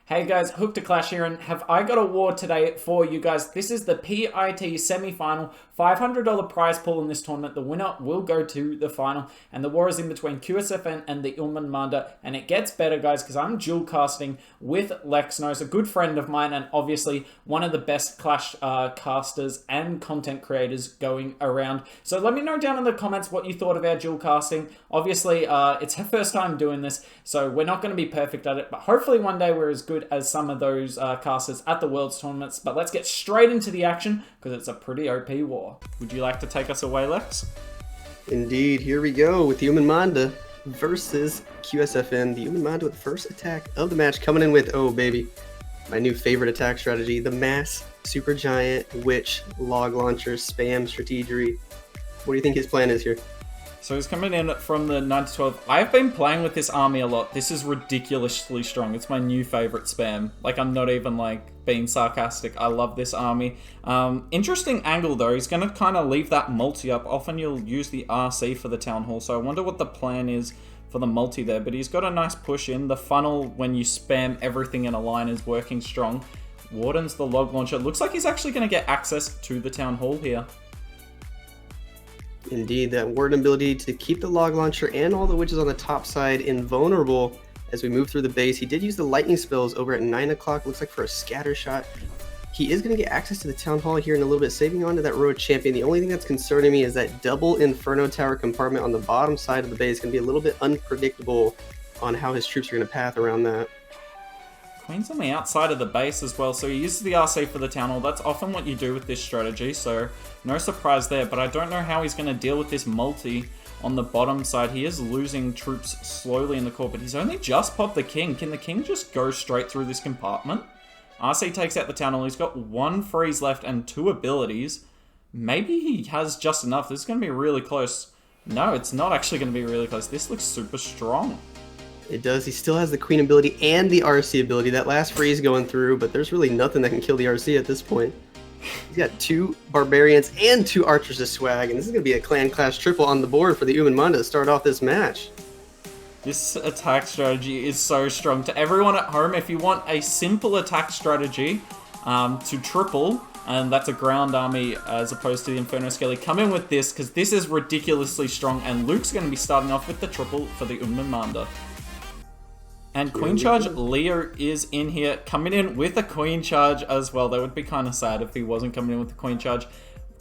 Hey guys, Hook to Clash here, and have I got a war today for you guys. This is the PIT semi-final, $500 prize pool in this tournament. The winner will go to the final, and the war is in between QSFN and the Manda, and it gets better, guys, because I'm dual casting with Lexnos, a good friend of mine, and obviously one of the best Clash casters and content creators going around. So let me know down in the comments what you thought of our dual casting. Obviously, it's our first time doing this, so we're not going to be perfect at it, but hopefully one day we're as good as some of those casters at the Worlds tournaments. But let's get straight into the action because it's a pretty OP war. Would you like to take us away, Lex? Indeed, here we go with Manda versus QSFN. The Manda with the first attack of the match coming in with, oh baby, my new favorite attack strategy, the Mass Super Giant Witch Log Launcher Spam Strategery. What do you think his plan is here? So he's coming in from the 9 to 12. I've been playing with this army a lot. This is ridiculously strong. It's my new favorite spam. Like, I'm not even, being sarcastic. I love this army. Interesting angle, though. He's going to kind of leave that multi up. Often you'll use the RC for the Town Hall, so I wonder what the plan is for the multi there. But he's got a nice push in. The funnel, when you spam everything in a line, is working strong. Warden's the log launcher. Looks like he's actually going to get access to the Town Hall here. Indeed, that Warden ability to keep the log launcher and all the witches on the top side invulnerable as we move through the base. He did use the lightning spells over at 9 o'clock, looks like for a scatter shot. He is going to get access to the Town Hall here in a little bit, saving on to that road champion. The only thing that's concerning me is that double Inferno Tower compartment on the bottom side of the base is going to be a little bit unpredictable on how his troops are going to path around that. Queen's on the outside of the base as well, so he uses the RC for the Town Hall. That's often what you do with this strategy, so no surprise there. But I don't know how he's going to deal with this multi on the bottom side. He is losing troops slowly in the core, but he's only just popped the king. Can the king just go straight through this compartment? RC takes out the Town Hall. He's got 1 freeze left and 2 abilities. Maybe he has just enough. This is going to be really close. No, it's not actually going to be really close. This looks super strong. It does. He still has the Queen ability and the RC ability. That last freeze going through, but there's really nothing that can kill the RC at this point. He's got 2 Barbarians and 2 Archers to swag, and this is going to be a Clan Clash triple on the board for the Manda to start off this match. This attack strategy is so strong. To everyone at home, if you want a simple attack strategy to triple, and that's a ground army as opposed to the Inferno Skelly, come in with this, because this is ridiculously strong, and Luke's going to be starting off with the triple for the Manda. And Queen Charge Leo is in here, coming in with a Queen Charge as well. That would be kind of sad if he wasn't coming in with the Queen Charge.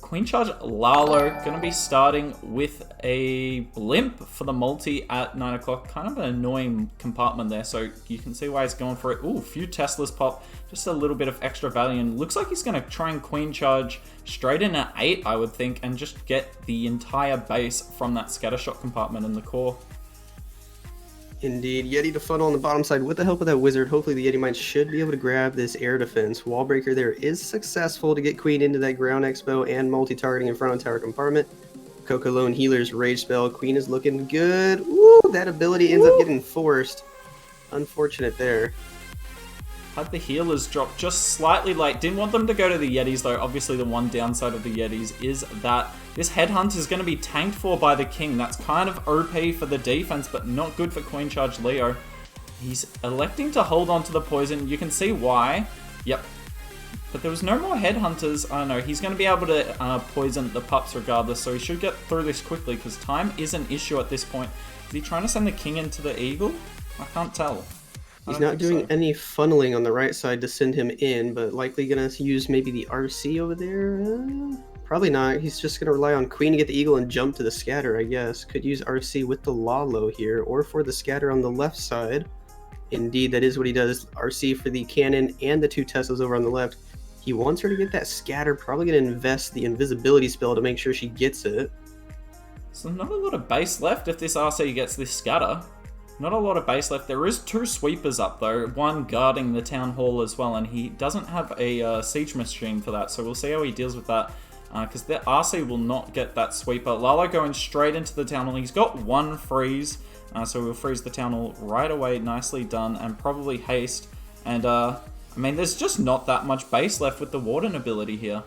Queen Charge Lalo, going to be starting with a Blimp for the multi at 9 o'clock. Kind of an annoying compartment there, so you can see why he's going for it. Ooh, a few Teslas pop, just a little bit of extra value. And looks like he's going to try and Queen Charge straight in at 8, I would think, and just get the entire base from that Scattershot compartment in the core. Indeed, Yeti to funnel on the bottom side with the help of that wizard. Hopefully the Yeti Mine should be able to grab this air defense. Wall breaker there is successful to get Queen into that ground expo and multi-targeting in front of tower compartment. Coco Lone Healer's rage spell. Queen is looking good. Ooh, that ability ends up getting forced. Unfortunate there. Had the healers drop just slightly late. Didn't want them to go to the Yetis, though. Obviously, the one downside of the Yetis is that this headhunt is going to be tanked for by the king. That's kind of OP for the defense, but not good for Queen Charge Leo. He's electing to hold on to the poison. You can see why. Yep. But there was no more headhunters. I don't know. He's going to be able to poison the pups regardless, so he should get through this quickly because time is an issue at this point. Is he trying to send the king into the eagle? I can't tell. He's not doing any funneling on the right side to send him in, but likely going to use maybe the RC over there? Probably not. He's just going to rely on Queen to get the eagle and jump to the scatter, I guess. Could use RC with the Lalo here, or for the scatter on the left side. Indeed, that is what he does. RC for the cannon and the 2 Teslas over on the left. He wants her to get that scatter, probably going to invest the invisibility spell to make sure she gets it. So not a lot of base left if this RC gets this scatter. Not a lot of base left. There is 2 sweepers up though, one guarding the Town Hall as well, and he doesn't have a siege machine for that, so we'll see how he deals with that, because the RC will not get that sweeper. Lalo going straight into the Town Hall. He's got 1 freeze, so we'll freeze the Town Hall right away. Nicely done, and probably haste. And I mean, there's just not that much base left with the Warden ability here.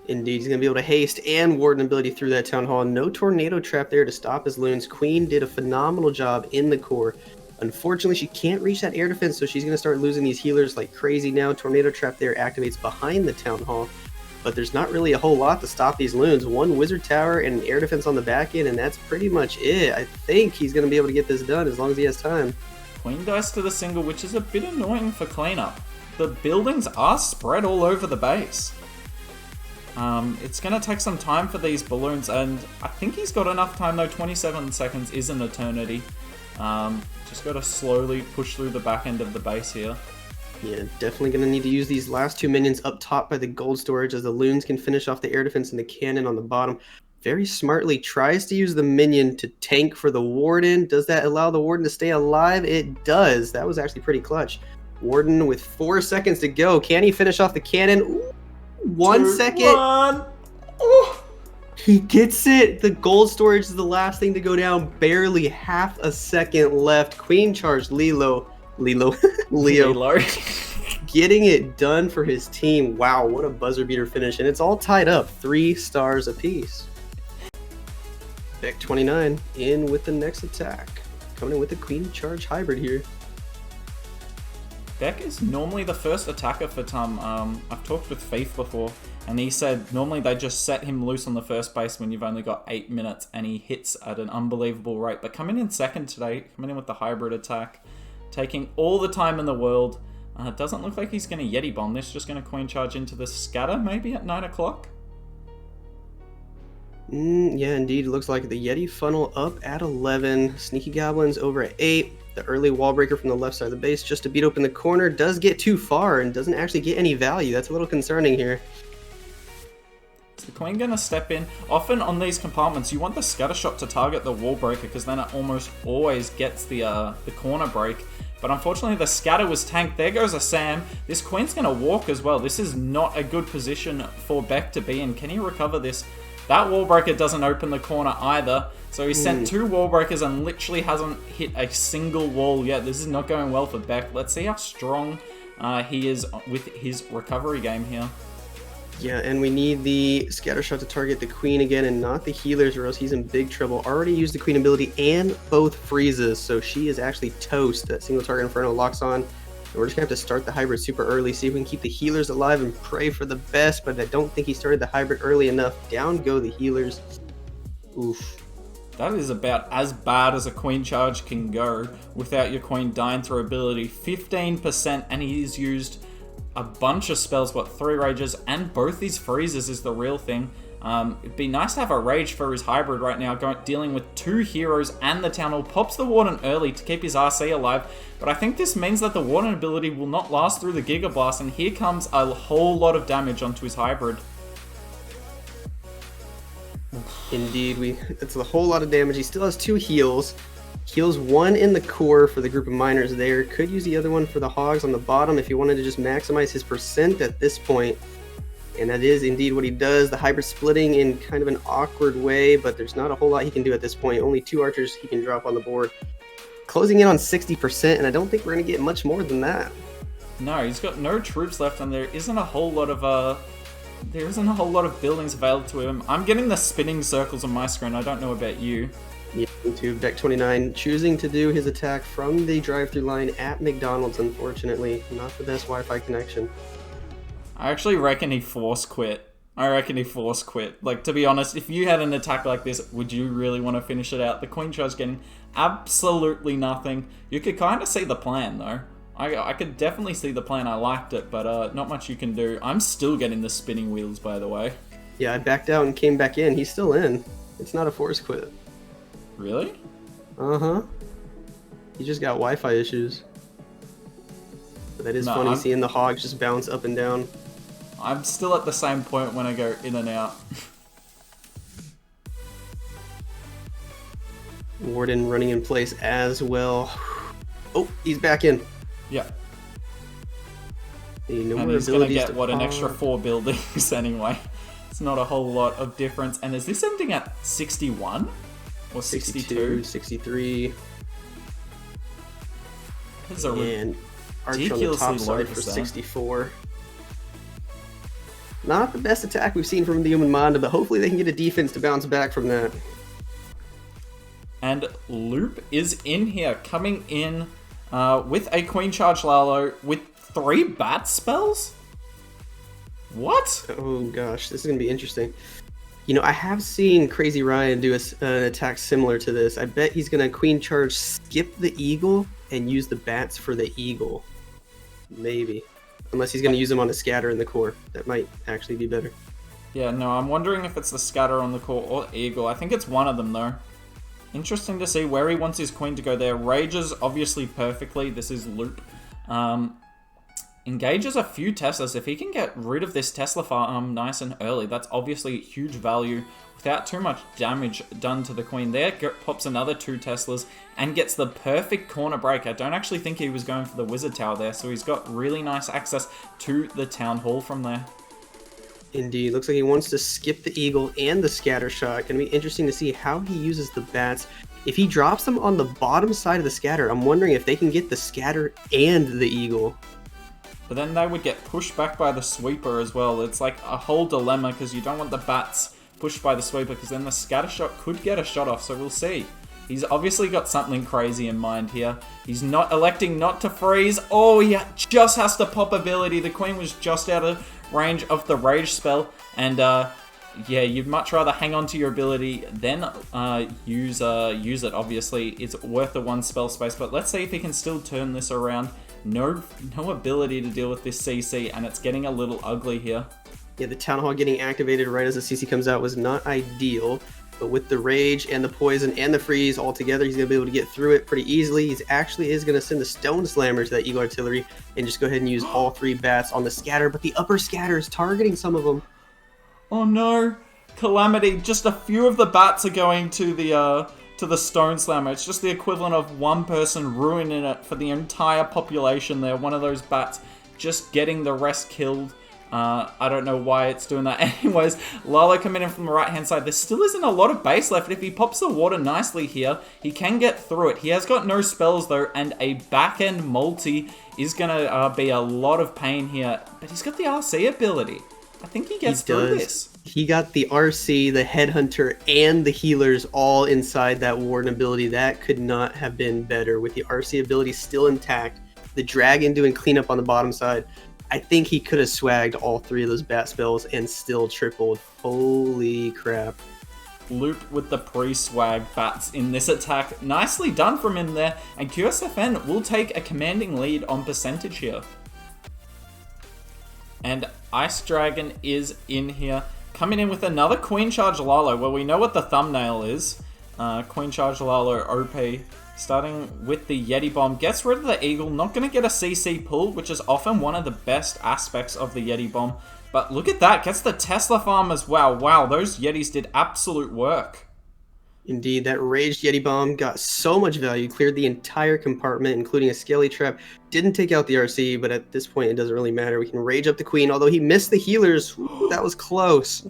Indeed, he's going to be able to haste and Warden ability through that Town Hall. No Tornado Trap there to stop his loons. Queen did a phenomenal job in the core, Unfortunately, she can't reach that air defense, so she's going to start losing these healers like crazy now. Tornado Trap there activates behind the Town Hall, but there's not really a whole lot to stop these loons. One Wizard Tower and an air defense on the back end, and that's pretty much it. I think he's going to be able to get this done as long as he has time. Queen dice to the single, which is a bit annoying for cleanup. The buildings are spread all over the base. It's going to take some time for these balloons, and I think he's got enough time though. 27 seconds is an eternity. Just got to slowly push through the back end of the base here. Yeah, definitely going to need to use these last two minions up top by the gold storage as the loons can finish off the air defense and the cannon on the bottom. Very smartly tries to use the minion to tank for the Warden. Does that allow the Warden to stay alive? It does. That was actually pretty clutch. Warden with 4 seconds to go. Can he finish off the cannon? Ooh, 1 second. 1. Oh. He gets it. The gold storage is the last thing to go down. Barely half a second left. Queen charged Leo. Getting it done for his team. Wow, what a buzzer beater finish. And it's all tied up. 3 stars apiece. Beck 29 in with the next attack. Coming in with the Queen charge hybrid here. Beck is normally the first attacker for Tum. I've talked with Faith before, and he said normally they just set him loose on the first base when you've only got 8 minutes, and he hits at an unbelievable rate. But coming in second today, coming in with the hybrid attack, taking all the time in the world. Doesn't look like he's going to Yeti bomb this, just going to Queen charge into the scatter maybe at 9 o'clock. Yeah, indeed. It looks like the Yeti funnel up at 11. Sneaky Goblins over at 8. The early wall breaker from the left side of the base just to beat open the corner does get too far and doesn't actually get any value. That's a little concerning here. Is the Queen going to step in? Often on these compartments, you want the scatter shot to target the wall breaker because then it almost always gets the corner break. But unfortunately, the scatter was tanked. There goes a Sam. This Queen's going to walk as well. This is not a good position for Beck to be in. Can he recover this? That wall breaker doesn't open the corner either. So he sent 2 wall breakers and literally hasn't hit a single wall yet. This is not going well for Beck. Let's see how strong he is with his recovery game here. Yeah, and we need the scatter shot to target the Queen again and not the healers, or else he's in big trouble. Already used the Queen ability and both freezes, so she is actually toast. That single target Inferno locks on. And we're just going to have to start the hybrid super early, see if we can keep the healers alive and pray for the best, but I don't think he started the hybrid early enough. Down go the healers. Oof. That is about as bad as a Queen charge can go without your Queen dying through ability. 15%, and he's used a bunch of spells, 3 rages, and both these freezes is the real thing. It'd be nice to have a rage for his hybrid right now, dealing with 2 heroes and the Town Hall. Pops the Warden early to keep his RC alive, but I think this means that the Warden ability will not last through the Giga Blast, and here comes a whole lot of damage onto his hybrid. Indeed, that's a whole lot of damage. He still has 2 heals. Heals 1 in the core for the group of miners there. Could use the other one for the hogs on the bottom if he wanted to just maximize his percent at this point. And that is indeed what he does. The hybrid splitting in kind of an awkward way, but there's not a whole lot he can do at this point. Only 2 archers he can drop on the board. Closing in on 60%, and I don't think we're going to get much more than that. No, he's got no troops left, and there isn't a whole lot of buildings available to him. I'm getting the spinning circles on my screen. I don't know about you. Yeah, to Deck 29 choosing to do his attack from the drive-through line at McDonald's, unfortunately. Not the best Wi-Fi connection. I actually reckon he force quit. Like, to be honest, if you had an attack like this, would you really want to finish it out? The Queen charge getting absolutely nothing. You could kind of see the plan, though. I could definitely see the plan. I liked it, but not much you can do. I'm still getting the spinning wheels, by the way. Yeah, I backed out and came back in. He's still in. It's not a force quit. Really? Uh-huh. He just got Wi-Fi issues. But that is funny seeing the hogs just bounce up and down. I'm still at the same point when I go in and out. Warden running in place as well. Oh, he's back in. Yeah. And he's going to get, an extra 4 buildings anyway. It's not a whole lot of difference. And is this ending at 61? Or 62? 63. This is a and Archer on the top side for 64. Not the best attack we've seen from the Human Manda, but hopefully they can get a defense to bounce back from that. And Loop is in here, coming in with a Queen Charge Lalo with 3 bat spells? What? Oh gosh, this is going to be interesting. You know, I have seen Crazy Ryan do an attack similar to this. I bet he's going to Queen Charge, skip the Eagle, and use the bats for the Eagle. Maybe. Unless he's going to use them on the scatter in the core. That might actually be better. Yeah, no, I'm wondering if it's the scatter on the core or Eagle. I think it's one of them, though. Interesting to see where he wants his Queen to go there. Rages, obviously, perfectly. This is Loop. Engages a few Teslas. If he can get rid of this Tesla farm nice and early, that's obviously huge value without too much damage done to the Queen. There pops another 2 Teslas and gets the perfect corner break. I don't actually think he was going for the Wizard Tower there, so he's got really nice access to the Town Hall from there. Indeed. Looks like he wants to skip the Eagle and the Scatter Shot. Going to be interesting to see how he uses the bats. If he drops them on the bottom side of the Scatter, I'm wondering if they can get the Scatter and the Eagle. But then they would get pushed back by the Sweeper as well. It's like a whole dilemma because you don't want the bats pushed by the Sweeper because then the Scatter Shot could get a shot off, so we'll see. He's obviously got something crazy in mind here. He's not electing not to freeze. Oh, he just has to pop ability. The Queen was just out of range of the Rage spell. And yeah, you'd much rather hang on to your ability than use it, obviously. It's worth the 1 spell space, but let's see if he can still turn this around. No ability to deal with this CC, and it's getting a little ugly here. Yeah, the Town Hall getting activated right as the CC comes out was not ideal, but with the Rage and the Poison and the Freeze all together, he's going to be able to get through it pretty easily. He actually is going to send the Stone Slammer to that Eagle Artillery and just go ahead and use all 3 bats on the Scatter, but the upper Scatter is targeting some of them. Oh no, Calamity, just a few of the bats are going to the Stone Slammer. It's just the equivalent of one person ruining it for the entire population there. One of those bats just getting the rest killed. I don't know why it's doing that. Anyways, Lalo coming in from the right-hand side. There still isn't a lot of base left. If he pops the water nicely here, he can get through it. He has got no spells, though, and a back-end multi is going to be a lot of pain here. But he's got the RC ability. I think he gets through this. He got the RC, the Headhunter, and the Healers all inside that Warden ability. That could not have been better with the RC ability still intact. The Dragon doing cleanup on the bottom side. I think he could have swagged all 3 of those bat spells and still tripled. Holy crap. Loop with the pre-swag bats in this attack. Nicely done from him there. And QSFN will take a commanding lead on percentage here. And Ice Dragon is in here. Coming in with another Queen Charge Lalo. Well, we know what the thumbnail is. Queen Charge Lalo OP. Starting with the Yeti Bomb. Gets rid of the Eagle. Not going to get a CC pull, which is often one of the best aspects of the Yeti Bomb. But look at that. Gets the Tesla farm as well. Wow, those Yetis did absolute work. Indeed, that Raged Yeti Bomb got so much value. Cleared the entire compartment, including a Skelly Trap. Didn't take out the RC, but at this point, it doesn't really matter. We can Rage up the Queen, although he missed the Healers. That was close.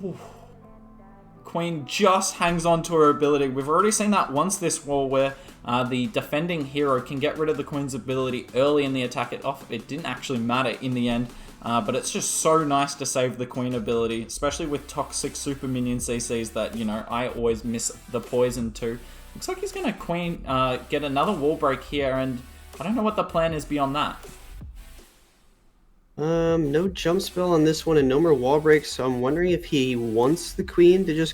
Queen just hangs on to her ability. We've already seen that once this war where the defending hero can get rid of the Queen's ability early in the attack. It didn't actually matter in the end, but it's just so nice to save the Queen ability, especially with toxic super minion CCs that, you know, I always miss the poison to. Looks like he's going to Queen get another wall break here, and I don't know what the plan is beyond that. No jump spell on this one and no more wall breaks, so I'm wondering if he wants the Queen to just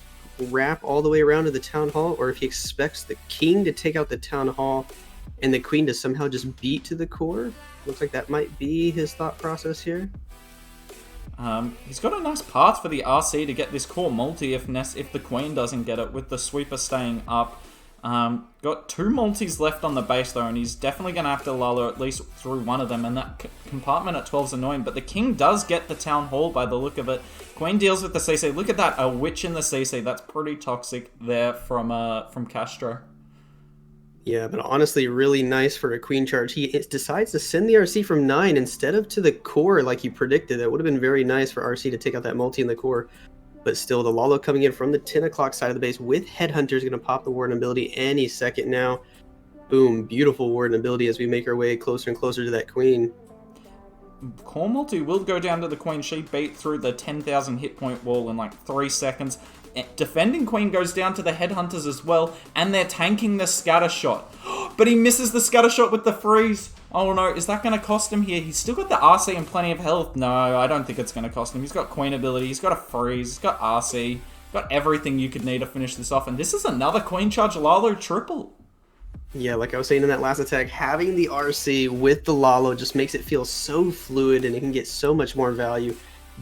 wrap all the way around to the Town Hall, or if he expects the King to take out the Town Hall and the Queen to somehow just beat to the core. Looks like that might be his thought process here. He's got a nice path for the RC to get this core multi if the Queen doesn't get it, with the Sweeper staying up. Got 2 multis left on the base though, and he's definitely going to have to Lalo at least through one of them, and that compartment at 12 is annoying, but the King does get the Town Hall by the look of it. Queen deals with the CC. Look at that, a Witch in the CC. That's pretty toxic there from Castro. Yeah, but honestly, really nice for a Queen Charge. He decides to send the RC from 9 instead of to the core like you predicted. That would have been very nice for RC to take out that multi in the core. But still, the Lalo coming in from the 10 o'clock side of the base with Headhunter is going to pop the Warden ability any second now. Boom, beautiful Warden ability as we make our way closer and closer to that Queen. Core multi will go down to the Queen. She beat through the 10,000 hit point wall in like 3 seconds. defending queen goes down to the headhunters as well, and they're tanking the scatter shot. But he misses the scatter shot with the freeze. Oh no, is that going to cost him here? He's still got the RC and plenty of health. No, I don't think it's going to cost him. He's got queen ability, he's got a freeze, he's got RC, got everything you could need to finish this off. And this is another queen charge Lalo triple. Yeah, like I was saying in that last attack, having the RC with the Lalo just makes it feel so fluid and it can get so much more value.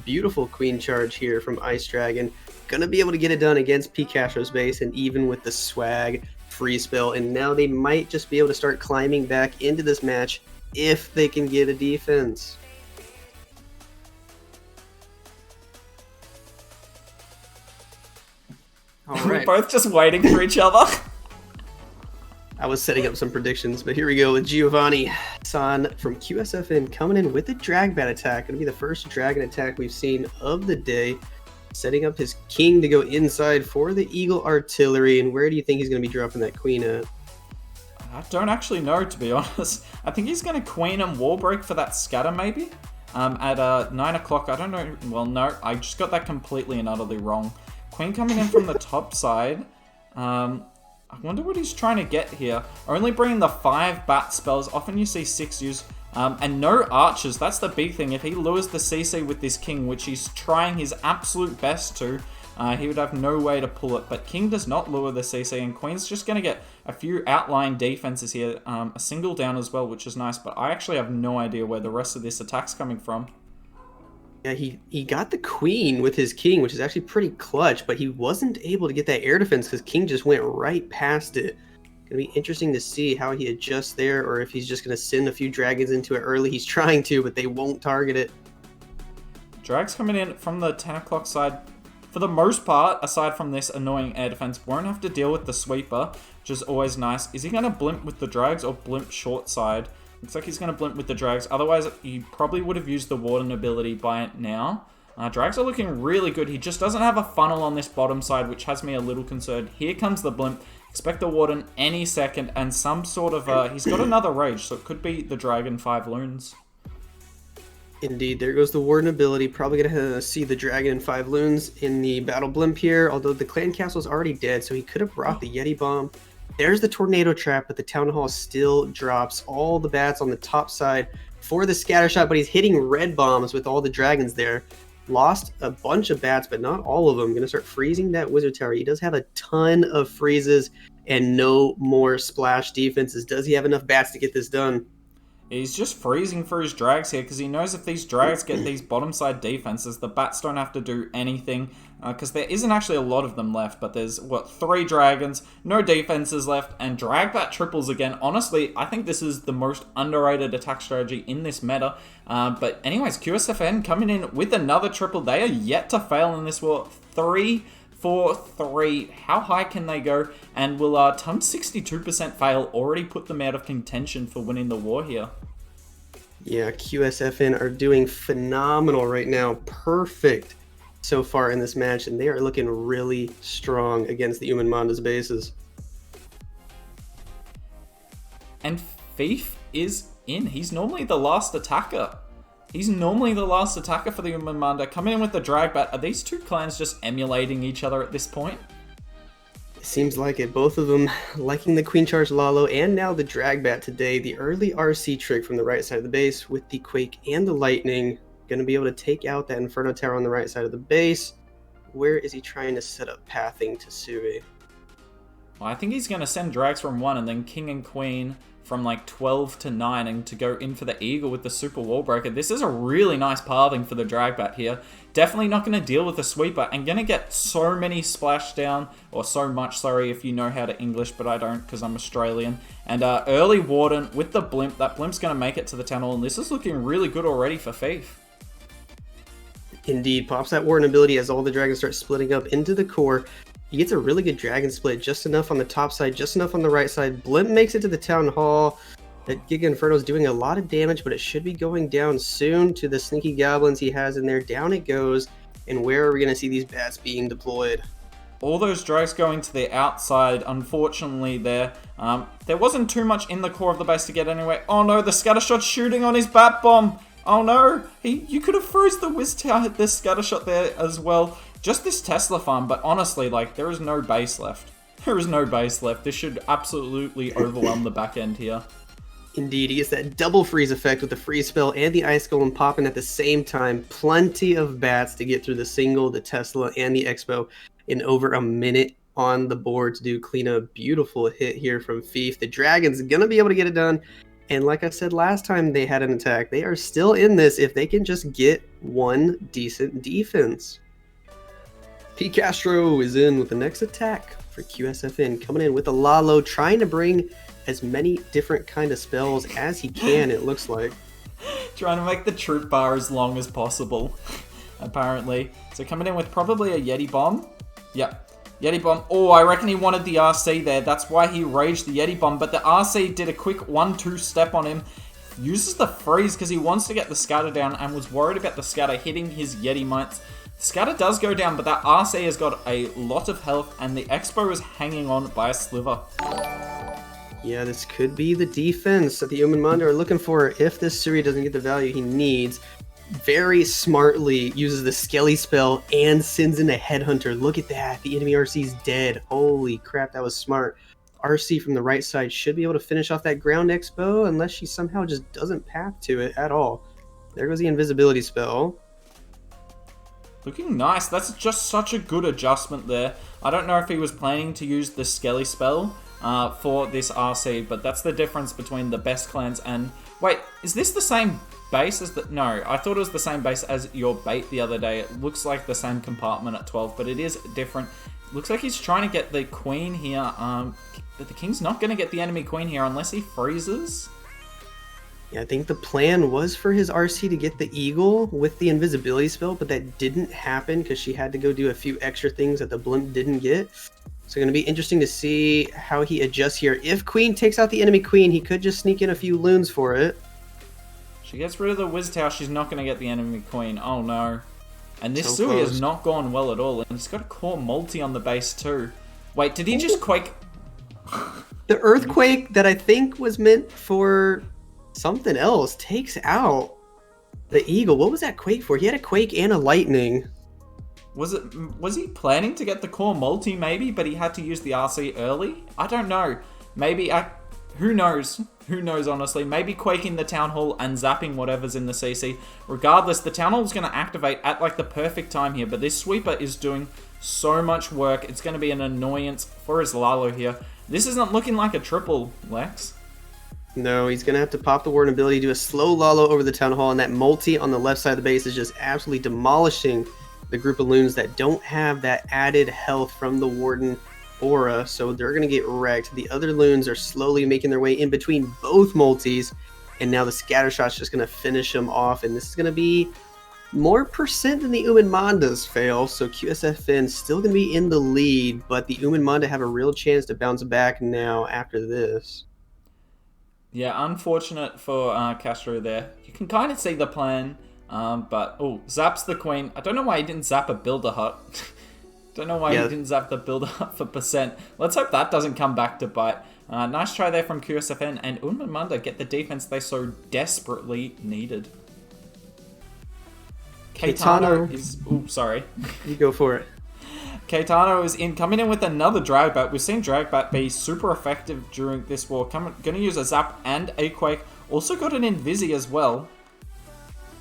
Beautiful queen charge here from Ice Dragon. Gonna be able to get it done against Picasso's base and even with the swag free spell. And now they might just be able to start climbing back into this match if they can get a defense. All right. We're both just waiting for each other. I was setting up some predictions, but here we go with Giovanni-san from QSFN coming in with a drag bat attack. Going to be the first dragon attack we've seen of the day. Setting up his king to go inside for the Eagle Artillery. And where do you think he's going to be dropping that queen at? I don't actually know, to be honest. I think he's going to queen and wall break for that scatter, maybe? At 9 o'clock, I don't know. Well, no, I just got that completely and utterly wrong. Queen coming in from the top side. I wonder what he's trying to get here. Only bringing the 5 bat spells. Often you see 6 use. And no archers. That's the big thing. If he lures the CC with this king, which he's trying his absolute best to, he would have no way to pull it. But king does not lure the CC, and queen's just going to get a few outlying defenses here. A single down as well, which is nice. But I actually have no idea where the rest of this attack's coming from. Yeah, he got the queen with his king, which is actually pretty clutch, but he wasn't able to get that air defense because king just went right past it. Gonna be interesting to see how he adjusts there, or if he's just gonna send a few dragons into it early. He's trying to, but they won't target it. Drags coming in from the 10 o'clock side. For the most part, aside from this annoying air defense, won't have to deal with the sweeper, which is always nice. Is he gonna blimp with the drags or blimp short side? Looks like he's going to blimp with the drags. Otherwise, he probably would have used the warden ability by now. Drags are looking really good. He just doesn't have a funnel on this bottom side, which has me a little concerned. Here comes the blimp. Expect the warden any second, and some sort of... he's got another rage, so it could be the dragon 5 loons. Indeed, there goes the warden ability. Probably going to see the dragon and 5 loons in the battle blimp here, although the clan castle is already dead, so he could have brought the Yeti bomb. There's the tornado trap, but the town hall still drops all the bats on the top side for the scatter shot, but he's hitting red bombs with all the dragons there. Lost a bunch of bats, but not all of them. Going to start freezing that wizard tower. He does have a ton of freezes and no more splash defenses. Does he have enough bats to get this done? He's just freezing for his drags here because he knows if these drags get these bottom side defenses, the bats don't have to do anything because there isn't actually a lot of them left, but there's, 3 dragons, no defenses left, and drag bat triples again. Honestly, I think this is the most underrated attack strategy in this meta. But anyways, QSFN coming in with another triple. They are yet to fail in this war. 3 4, 3. How high can they go? And will Tum's 62% fail already put them out of contention for winning the war here? Yeah, QSFN are doing phenomenal right now. Perfect so far in this match, and they are looking really strong against the Umanmanda's bases. And Thief is in. He's normally the last attacker. He's normally the last attacker for the Umanmanda. Coming in with the drag bat. Are these two clans just emulating each other at this point? It seems like it. Both of them liking the Queen Charge Lalo and now the drag bat today. The early RC trick from the right side of the base with the Quake and the Lightning. Going to be able to take out that Inferno Tower on the right side of the base. Where is he trying to set up pathing to Sui? Well, I think he's going to send drags from 1 and then King and Queen from like 12 to 9 and to go in for the Eagle with the Super Wall Breaker. This is a really nice pathing for the drag bat here. Definitely not going to deal with the sweeper and going to get so many splash down, or so much, sorry if you know how to English, but I don't because I'm Australian. And early Warden with the blimp. That blimp's going to make it to the tunnel, and this is looking really good already for Thief. Indeed, pops that Warden ability as all the dragons start splitting up into the core. He gets a really good dragon split, just enough on the top side, just enough on the right side. Blimp makes it to the town hall. That Giga Inferno is doing a lot of damage, but it should be going down soon to the sneaky goblins he has in there. Down it goes. And where are we going to see these bats being deployed? All those drags going to the outside, unfortunately, there wasn't too much in the core of the base to get anyway. Oh no, the scattershot's shooting on his bat bomb. Oh no, you could have froze the whiz tower, hit this scattershot there as well. just this Tesla farm, but honestly, like, there is no base left. There is no base left. This should absolutely overwhelm the back end here. Indeed, he gets that double freeze effect with the freeze spell and the ice golem popping at the same time. Plenty of bats to get through the single, the Tesla, and the Expo in over a minute on the board to do clean a beautiful hit here from Fief. The Dragon's gonna be able to get it done. And like I said last time they had an attack, they are still in this if they can just get one decent defense. P. Castro is in with the next attack for QSFN, coming in with a Lalo, trying to bring as many different kind of spells as he can, it looks like. Trying to make the troop bar as long as possible, apparently. So coming in with probably a Yeti Bomb. Yep. Yeti Bomb. Oh, I reckon he wanted the RC there. That's why he raged the Yeti Bomb. But the RC did a quick 1-2 step on him. Uses the freeze because he wants to get the scatter down and was worried about the scatter hitting his Yeti mites. The scatter does go down, but that RC has got a lot of health and the Expo is hanging on by a sliver. Yeah, this could be the defense that the Umamanda are looking for if this Suri doesn't get the value he needs. Very smartly uses the Skelly spell and sends in a Headhunter. Look at that. The enemy RC's dead. Holy crap, that was smart. RC from the right side should be able to finish off that ground Expo unless she somehow just doesn't path to it at all. There goes the invisibility spell. Looking nice. That's just such a good adjustment there. I don't know if he was planning to use the Skelly spell for this RC, but that's the difference between the best clans and... Wait, is this the same base as the... No, I thought it was the same base as your bait the other day. It looks like the same compartment at 12, but it is different. Looks like he's trying to get the queen here. But the king's not going to get the enemy queen here unless he freezes. Yeah, I think the plan was for his RC to get the eagle with the invisibility spell, but that didn't happen because she had to go do a few extra things that the blimp didn't get. So going to be interesting to see how he adjusts here. If queen takes out the enemy queen, he could just sneak in a few loons for it. She gets rid of the Wiz Tower. She's not going to get the enemy queen. Oh no. And this So Sui close. has not gone well at all. And he's got a core multi on the base too. Wait, did he just quake? The earthquake that I think was meant for something else takes out the eagle. What was that quake for? He had a quake and a lightning. Was he planning to get the core multi maybe, but he had to use the RC early? I don't know. Maybe who knows? Who knows, honestly? Maybe quaking the Town Hall and zapping whatever's in the CC. Regardless, the Town Hall is going to activate at like the perfect time here, but this sweeper is doing so much work. It's going to be an annoyance for his Lalo here. This isn't looking like a triple, Lex. No, he's going to have to pop the Warden ability, do a slow Lalo over the Town Hall, and that multi on the left side of the base is just absolutely demolishing the group of loons that don't have that added health from the Warden aura, so they're going to get wrecked. The other loons are slowly making their way in between both multis, and now the scatter shot's just going to finish them off, and this is going to be more percent than the Umanmandas fail, so QSFN still going to be in the lead, but the Umanmanda have a real chance to bounce back now after this. Yeah, unfortunate for Castro there. You can kind of see the plan, but... Oh, zaps the queen. I don't know why he didn't zap a builder hut. Don't know why he didn't zap the builder hut for percent. Let's hope that doesn't come back to bite. Nice try there from QSFN, and Umanmanda get the defense they so desperately needed. Caetano is... Oh, sorry. You go for it. Caetano is coming in with another Dragbat. We've seen Dragbat be super effective during this war. Going to use a Zap and a Quake. Also got an Invisi as well.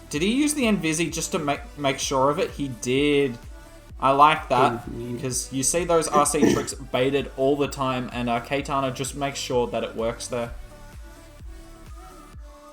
Did he use the Invisi just to make sure of it? He did. I like that, because you see those RC tricks baited all the time, and Caetano just makes sure that it works there.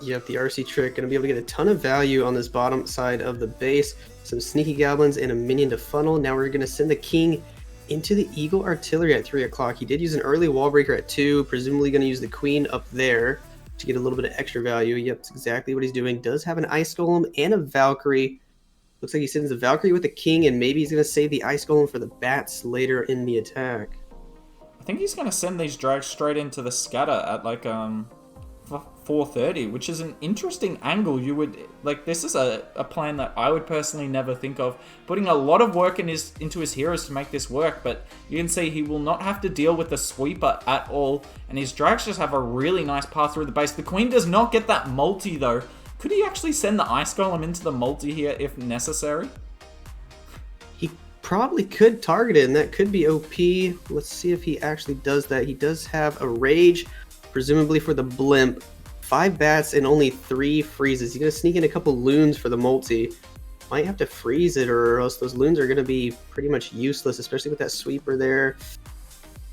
Yep, the RC trick, going to be able to get a ton of value on this bottom side of the base. Some sneaky goblins and a minion to funnel. Now we're going to send the king into the Eagle Artillery at 3 o'clock. He did use an early wall breaker at 2, presumably going to use the queen up there to get a little bit of extra value. Yep, that's exactly what he's doing. Does have an Ice Golem and a Valkyrie. Looks like he sends the Valkyrie with the king, and maybe he's going to save the Ice Golem for the bats later in the attack. I think he's going to send these drags straight into the scatter at like 4:30, which is an interesting angle. You would like, this is a plan that I would personally never think of. Putting a lot of work into his heroes to make this work, but you can see he will not have to deal with the sweeper at all, and his drags just have a really nice path through the base. The queen does not get that multi though. Could he actually send the Ice Golem into the multi here if necessary? He probably could target it, and that could be OP. Let's see if he actually does that. He does have a Rage, presumably for the Blimp. 5 bats and only 3 freezes. He's going to sneak in a couple loons for the multi. Might have to freeze it, or else those loons are going to be pretty much useless, especially with that sweeper there.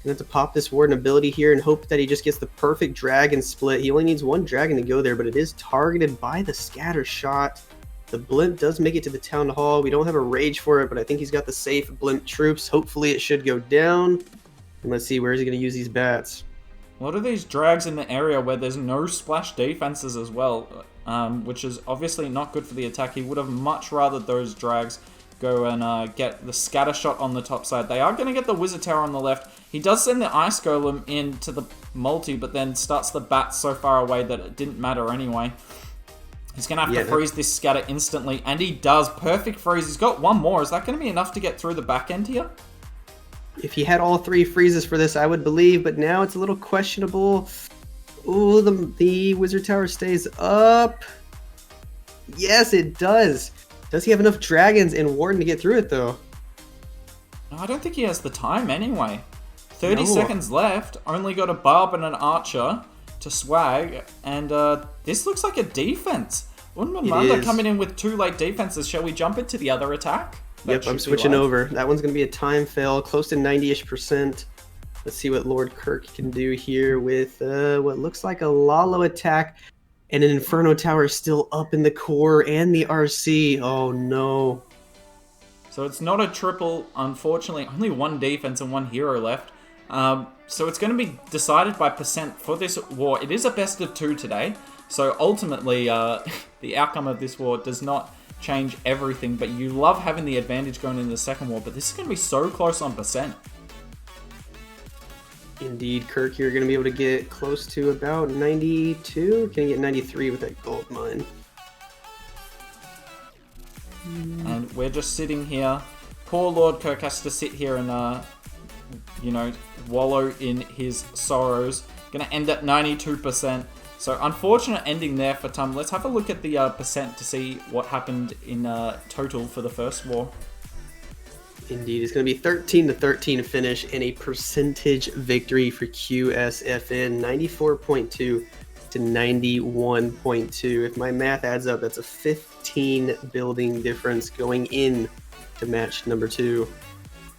Gonna have to pop this Warden ability here and hope that he just gets the perfect dragon split. He only needs 1 dragon to go there, but it is targeted by the scatter shot. The Blimp does make it to the town hall. We don't have a Rage for it, but I think he's got the safe Blimp troops. Hopefully it should go down. And let's see, where is he going to use these bats? A lot of these drags in the area where there's no splash defenses as well, which is obviously not good for the attack. He would have much rather those drags go and get the scatter shot on the top side. They are going to get the Wizard Tower on the left. He does send the Ice Golem into the multi, but then starts the bats so far away that it didn't matter anyway. He's going to have to freeze this scatter instantly, and he does. Perfect freeze. He's got 1 more. Is that going to be enough to get through the back end here? If he had all 3 freezes for this, I would believe, but now it's a little questionable. Ooh, the Wizard Tower stays up. Yes, it does. Does he have enough dragons and Warden to get through it, though? No, I don't think he has the time anyway. 30 seconds left. Only got a Barb and an Archer to swag, and this looks like a defense. Unmamanda coming in with 2 late defenses. Shall we jump into the other attack? Yep, I'm switching over. That one's going to be a time fail, close to 90-ish%. Let's see what Lord Kirk can do here with what looks like a Lalo attack. And an Inferno Tower still up in the core and the RC. Oh no. So it's not a triple, unfortunately. Only 1 defense and 1 hero left. So it's going to be decided by percent for this war. It is a best of 2 today. So ultimately, the outcome of this war does not change everything. But you love having the advantage going into the second war. But this is going to be so close on percent. Indeed, Kirk, you're going to be able to get close to about 92. Can you get 93 with that gold mine? And we're just sitting here. Poor Lord Kirk has to sit here and, wallow in his sorrows. Going to end at 92%. So unfortunate ending there for Tum. Let's have a look at the percent to see what happened in total for the first war. Indeed, it's going to be 13-13 finish and a percentage victory for QSFN, 94.2 to 91.2. If my math adds up, that's a 15 building difference going in to match number 2.